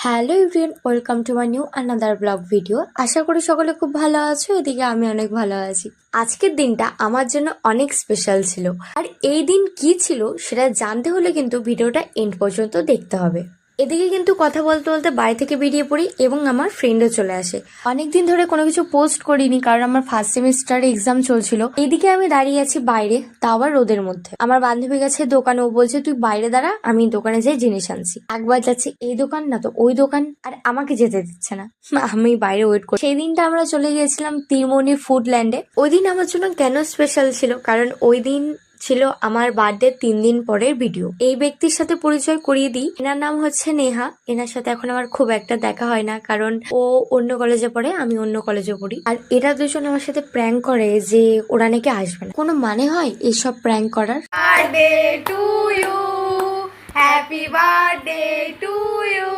Hello everyone, welcome to my new another blog video. আশা করি সকলে খুব ভালো আছো, এদিকে আমি অনেক ভালো আছি। আজকের দিনটা আমার জন্য অনেক স্পেশাল ছিল, আর এই দিন কি ছিল সেটা জানতে হলে কিন্তু ভিডিওটা এন্ড পর্যন্ত দেখতে হবে। এদিকে কিন্তু কথা বলতে বলতে বাড়ি থেকে বেরিয়ে পড়ি এবং আমার ফ্রেন্ডও চলে আসে। অনেকদিন ধরে কোনো কিছু পোস্ট করিনি, কারণ আমার ফার্স্ট সেমিস্টার এক্সাম চলছিল। এদিকে আমি দাঁড়িয়ে আছি বাইরে, তা আবার রোদের মধ্যে। আমার বান্ধবী গেছে দোকানে, ও বলছে তুই বাইরে দাঁড়া, আমি দোকানে যাই জিনিস আনছি। একবার যাচ্ছি এই দোকান না তো ওই দোকান, আর আমাকে যেতে দিচ্ছে না। আমি বাইরে ওয়েট করি। সেই দিনটা আমরা চলে গিয়েছিলাম তিরমণি ফুডল্যান্ডে। ওই দিন আমার জন্য কেন স্পেশাল ছিল, কারণ ওই দিন ছিল আমার বার্থডে 3 দিন পরের ভিডিও। এই ব্যক্তির সাথে পরিচয় করিয়ে দিই, এনার নাম হচ্ছে নেহা। এনার সাথে এখন আমার খুব একটা দেখা হয় না, কারণ ও অন্য কলেজে পড়ে, আমি অন্য কলেজে পড়ি। আর এরা দুজন আমার সাথে প্র্যাঙ্ক করে যে ওরা নাকি আসবে না। কোনো মানে হয় এইসব প্র্যাঙ্ক করার? Birthday to you, happy birthday to you,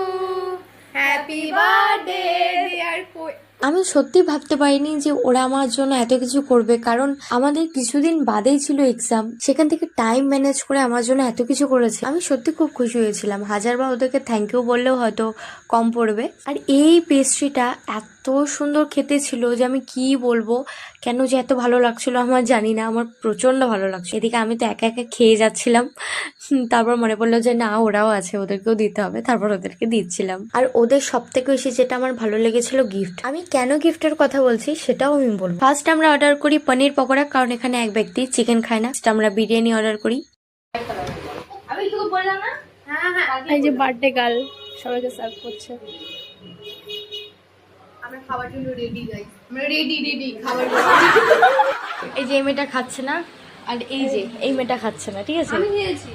happy birthday dear কই। আমি সত্যি ভাবতে পারিনি যে ওরা আমার জন্য এত কিছু করবে, কারণ আমাদের কিছুদিন বাদেই ছিল এক্সাম। সেখান থেকে টাইম ম্যানেজ করে আমার জন্য এত কিছু করেছে। আমি সত্যি খুব খুশি হয়েছিলাম। হাজারবার ওদেরকে থ্যাংক ইউ বললেও হয়তো কম পড়বে। আর এই পেস্ট্রিটা এত সুন্দর খেতে ছিল যে আমি কি বলবো। কেন যে এত ভালো লাগছিল আমার জানি না, আমার প্রচন্ড ভালো লাগছে। এদিকে আমি তো একা একা খেয়ে যাচ্ছিলাম। তারপর মনে পড়লো যে না, ওরাও আছে, ওদেরকেও দিতে হবে। তারপর ওদেরকে দিচ্ছিলাম। আর ওদের সব থেকে বেশি যেটা আমার ভালো লেগেছিল গিফট। আমি কেন গিফটের কথা বলছি সেটাও আমি বলবো। ফার্স্ট আমরা অর্ডার করি পনির পকোড়া, কারণ এখানে এক ব্যক্তি চিকেন খায় না। আমরা বিরিয়ানি অর্ডার করি। আমি তোকে বললাম না। এই যে বার্থডে গার্ল সবাইকে সার্ভ করছে। আমরা খাবার জন্য রেডি গাইস, আমরা রেডি খাবার। এই যে এই মেয়েটা খাচ্ছে না, আর এই যে এই মেয়েটা খাচ্ছে না, ঠিক আছে? আমি খেয়েছি।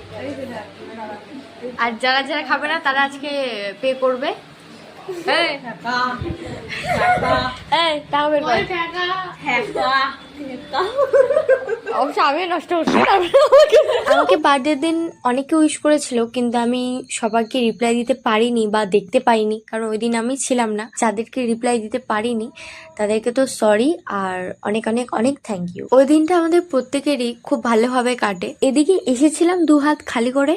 আর যারা যারা খাবে না তারা আজকে পে করবে। অবশ্য আমি নষ্ট করছি। আমাকে বার্থডে দিন অনেকে উইশ করেছিল, কিন্তু আমি সবাইকে রিপ্লাই দিতে পারিনি বা দেখতে পাইনি, কারণ ওই দিন আমি ছিলাম না। যাদেরকে রিপ্লাই দিতে পারিনি তাদেরকে তো সরি, আর অনেক অনেক অনেক থ্যাংক ইউ। ওই দিনটা আমাদের প্রত্যেকেরই খুব ভালোভাবে কাটে। এদিকে এসেছিলাম 2 হাত খালি করে,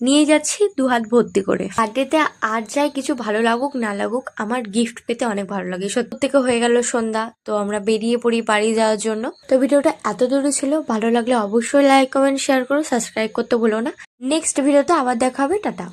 নিয়ে যাচ্ছি 2 হাত ভর্তি করে। বার্থডেতে আর যাই কিছু ভালো লাগুক না লাগুক, আমার গিফট পেতে অনেক ভালো লাগে। সত্যি থেকে হয়ে গেল সন্ধ্যা, তো আমরা বেরিয়ে পড়ি বাড়ি যাওয়ার জন্য। তো ভিডিওটা এত দূরে ছিল, ভালো লাগলে অবশ্যই লাইক কমেন্ট শেয়ার করো, সাবস্ক্রাইব করতে ভুলো না। নেক্সট ভিডিওতে আবার দেখা হবে, টাটা।